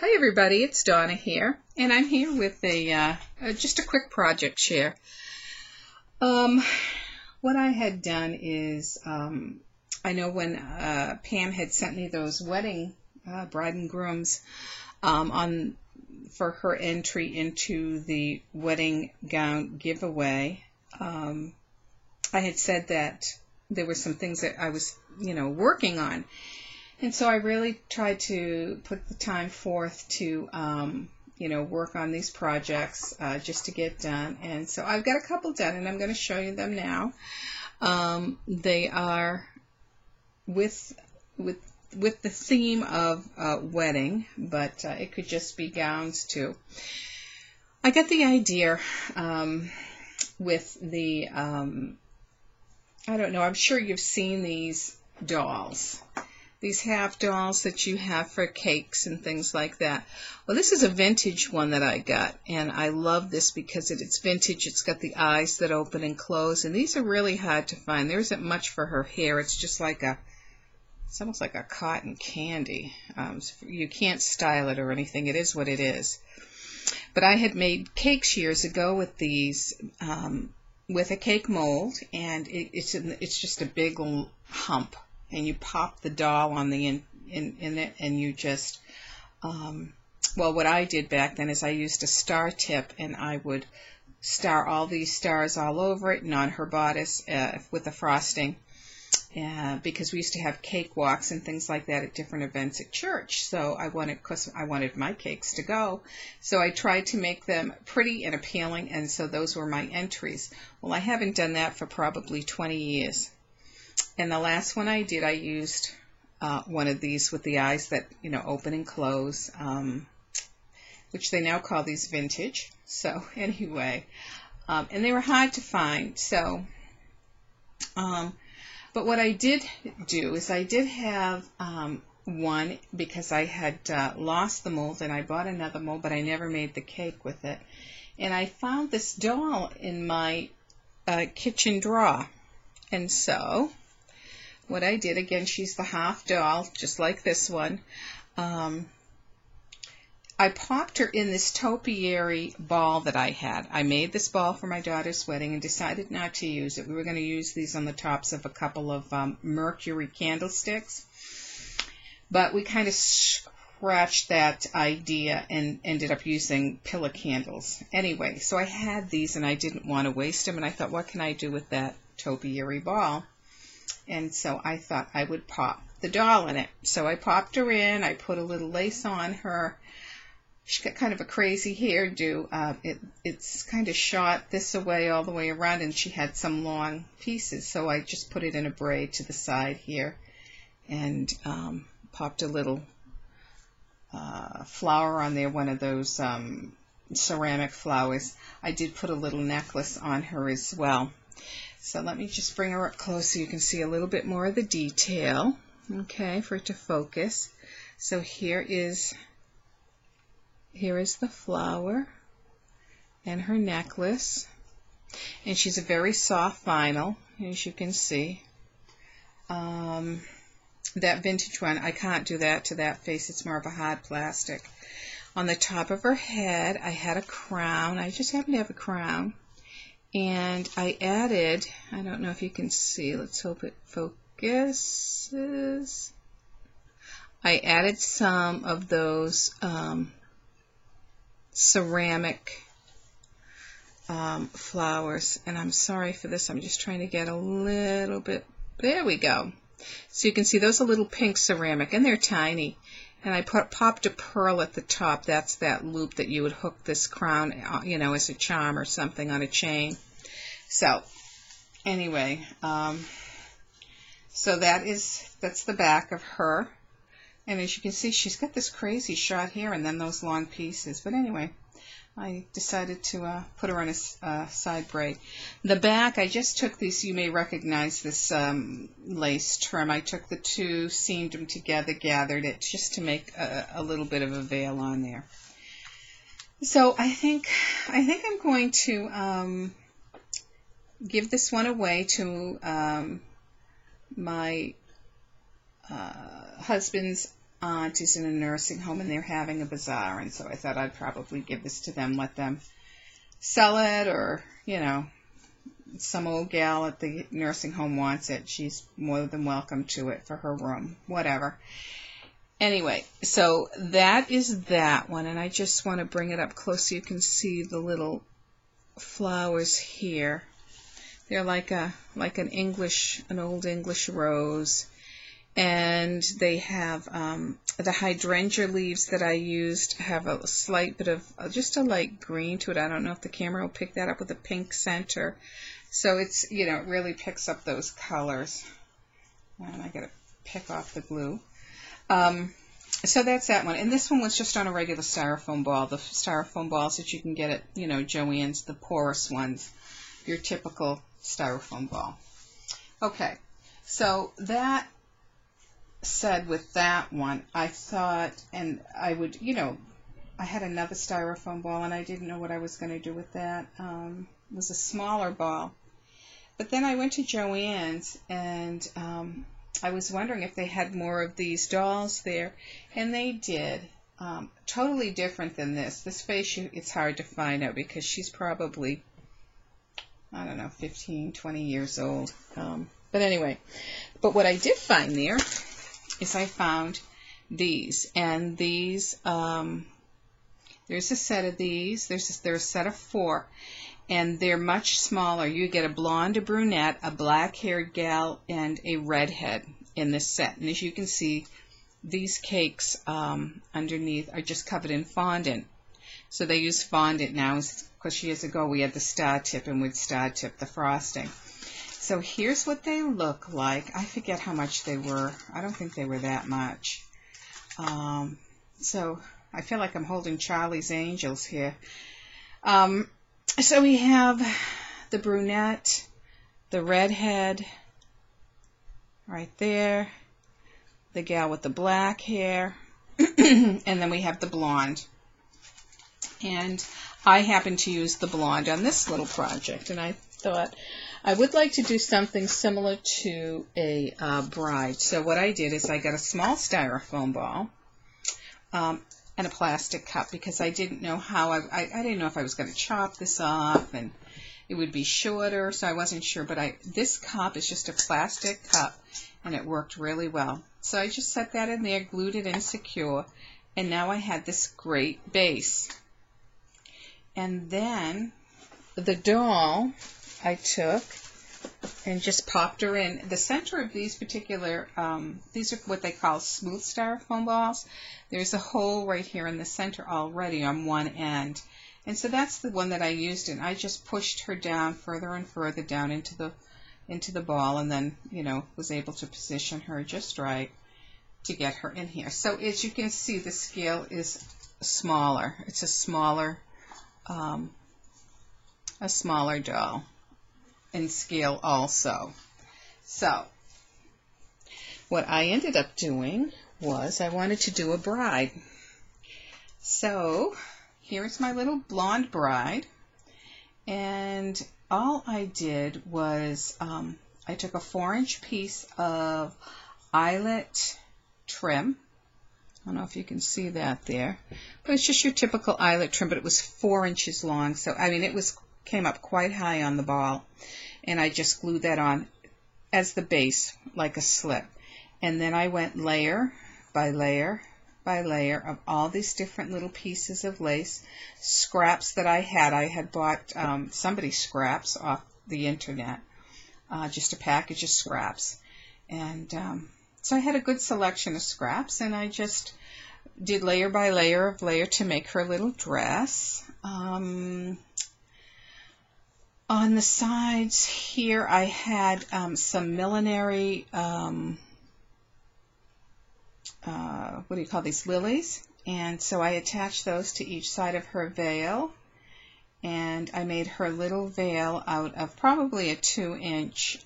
Hi everybody, it's Donna here, and I'm here with just a quick project share. What I had done is, I know when Pam had sent me those wedding bride and grooms for her entry into the wedding gown giveaway, I had said that there were some things that I was, working on. And so I really tried to put the time forth to, work on these projects just to get done. And so I've got a couple done, and I'm going to show you them now. They are with the theme of wedding, but it could just be gowns too. I got the idea with the, I don't know, I'm sure you've seen these dolls. These half dolls that you have for cakes and things like that. Well, this is a vintage one that I got, and I love this because it's vintage. It's got the eyes that open and close, and these are really hard to find. There isn't much for her hair. It's just like it's almost like a cotton candy. So you can't style it or anything. It is what it is. But I had made cakes years ago with these, with a cake mold, and it's just a big hump. And you pop the doll on the in it, and you just, well, what I did back then is I used a star tip, and I would star all these stars all over it and on her bodice with the frosting, because we used to have cake walks and things like that at different events at church. So I wanted my cakes to go, so I tried to make them pretty and appealing, and so those were my entries. Well, I haven't done that for probably 20 years. And the last one I did, I used one of these with the eyes that, open and close, which they now call these vintage. So anyway, and they were hard to find. So, but what I did do is I did have one, because I had lost the mold, and I bought another mold, but I never made the cake with it. And I found this doll in my kitchen drawer. And so what I did, again, she's the half doll, just like this one. I popped her in this topiary ball that I had. I made this ball for my daughter's wedding and decided not to use it. We were going to use these on the tops of a couple of mercury candlesticks. But we kind of scratched that idea and ended up using pillar candles. Anyway, so I had these, and I didn't want to waste them, and I thought, what can I do with that topiary ball? And so I thought I would pop the doll in it. So I popped her in. I put a little lace on her. She's got kind of a crazy hairdo. It's kind of shot this away all the way around, and she had some long pieces. So I just put it in a braid to the side here, and popped a little flower on there, one of those ceramic flowers. I did put a little necklace on her as well. So let me just bring her up close so you can see a little bit more of the detail, okay, for it to focus. So here is the flower and her necklace, and she's a very soft vinyl, as you can see. That vintage one, I can't do that to that face. It's more of a hard plastic. On the top of her head, I had a crown. I just happen to have a crown. And I added, I don't know if you can see, let's hope it focuses. I added some of those ceramic flowers. And I'm sorry for this, I'm just trying to get a little bit, there we go. So you can see those are little pink ceramic, and they're tiny. And I popped a pearl at the top. That's that loop that you would hook this crown, as a charm or something on a chain. So, anyway, so that's the back of her. And as you can see, she's got this crazy short hair and then those long pieces. But anyway, I decided to put her on a side braid. The back, I just took these, you may recognize this lace trim. I took the two, seamed them together, gathered it, just to make a little bit of a veil on there. So I think I'm going to give this one away to my husband's aunt is in a nursing home and they're having a bazaar, and so I thought I'd probably give this to them, let them sell it, or, you know, some old gal at the nursing home wants it. She's more than welcome to it for her room, whatever. Anyway, so that is that one, and I just want to bring it up close so you can see the little flowers here. They're like an old English rose, and they have the hydrangea leaves that I used have a slight bit of just a light green to it. I don't know if the camera will pick that up with a pink center. So it's, you know, it really picks up those colors. And I gotta pick off the glue. So that's that one. And this one was just on a regular styrofoam ball. The styrofoam balls that you can get at, you know, Joann's, the porous ones. Your typical styrofoam ball. Okay, so that said, with that one, I thought, and I would, you know, I had another styrofoam ball and I didn't know what I was going to do with that. It was a smaller ball. But then I went to Joann's and I was wondering if they had more of these dolls there, and they did. Totally different than this. This face, it's hard to find out because she's probably, I don't know, 15, 20 years old. But anyway, but what I did find there is I found these, and these, there's a set of these. There's a set of 4, and they're much smaller. You get a blonde, a brunette, a black-haired gal, and a redhead in this set. And as you can see, these cakes underneath are just covered in fondant. So they use fondant now, because years ago we had the star tip, and with star tip the frosting. So here's what they look like. I forget how much they were. I don't think they were that much. So I feel like I'm holding Charlie's Angels here. So we have the brunette, the redhead, right there, the gal with the black hair, and then we have the blonde. And I happen to use the blonde on this little project, and I thought I would like to do something similar to a bride. So what I did is I got a small styrofoam ball and a plastic cup, because I didn't know how I didn't know if I was going to chop this off and it would be shorter, so I wasn't sure. But this cup is just a plastic cup, and it worked really well. So I just set that in there, glued it in secure, and now I had this great base. And then the doll I took and just popped her in. The center of these particular, these are what they call smooth styrofoam balls. There's a hole right here in the center already on one end. And so that's the one that I used, and I just pushed her down further and further down into the ball, and then, you know, was able to position her just right to get her in here. So as you can see, the scale is smaller. It's a smaller doll in scale also. So what I ended up doing was I wanted to do a bride. So here's my little blonde bride, and all I did was I took a 4-inch piece of eyelet trim. I don't know if you can see that there, but it's just your typical eyelet trim, but it was 4 inches long. So I mean, it came up quite high on the ball, and I just glued that on as the base, like a slip. And then I went layer by layer by layer of all these different little pieces of lace, scraps that I had. I had bought somebody's scraps off the internet, just a package of scraps. And so I had a good selection of scraps, and I just did layer by layer of layer to make her little dress. On the sides here I had some millinery, what do you call these, lilies, and so I attached those to each side of her veil, and I made her little veil out of probably a 2-inch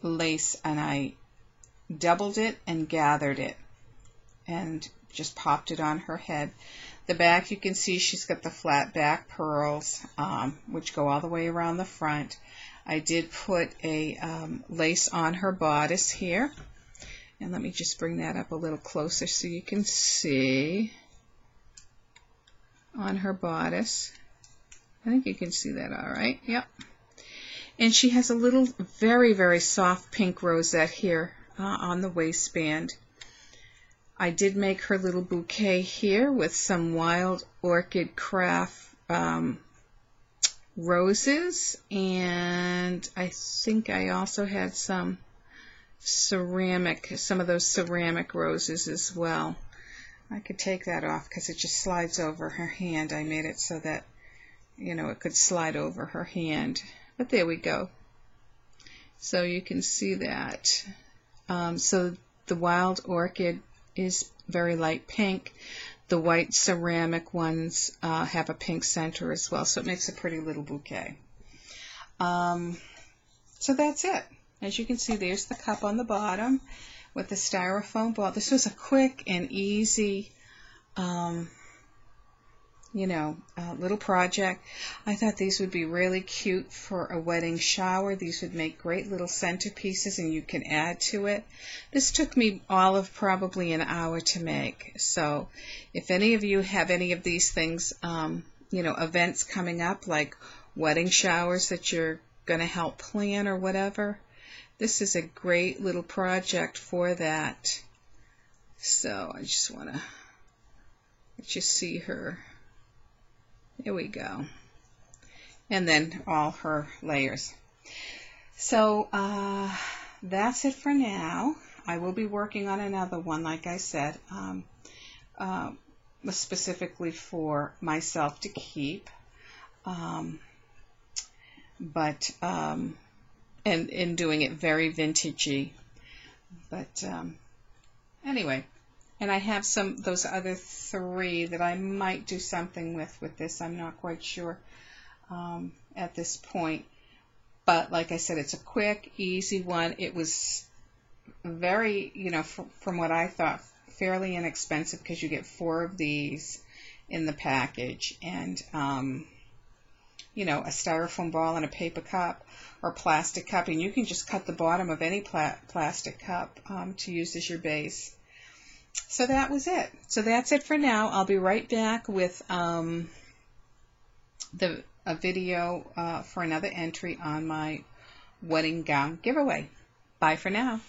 lace, and I doubled it and gathered it and just popped it on her head. The back, you can see she's got the flat back pearls, which go all the way around the front. I did put a lace on her bodice here, And let me just bring that up a little closer so you can see on her bodice. I think you can see that all right. Yep. And she has a little very, very soft pink rosette here on the waistband. I did make her little bouquet here with some Wild Orchid Craft roses, and I think I also had some of those ceramic roses as well. I could take that off because it just slides over her hand. I made it so that, you know, it could slide over her hand. But there we go. So you can see that. So the Wild Orchid is very light pink. The white ceramic ones have a pink center as well, so it makes a pretty little bouquet. So that's it. As you can see, there's the cup on the bottom with the styrofoam ball. This was a quick and easy, little project. I thought these would be really cute for a wedding shower. These would make great little centerpieces, and you can add to it. This took me all of probably an hour to make. So if any of you have any of these things, events coming up like wedding showers that you're going to help plan or whatever, this is a great little project for that. So I just want to let you see her. There we go. And then all her layers. So that's it for now. I will be working on another one, like I said, specifically for myself to keep. And doing it very vintagey. But anyway. And I have those other three that I might do something with this. I'm not quite sure at this point. But like I said, it's a quick, easy one. It was very, from what I thought, fairly inexpensive because you get 4 of these in the package. And, a styrofoam ball and a paper cup or plastic cup. And you can just cut the bottom of any plastic cup to use as your base. So that was it. So that's it for now. I'll be right back with a video for another entry on my wedding gown giveaway. Bye for now.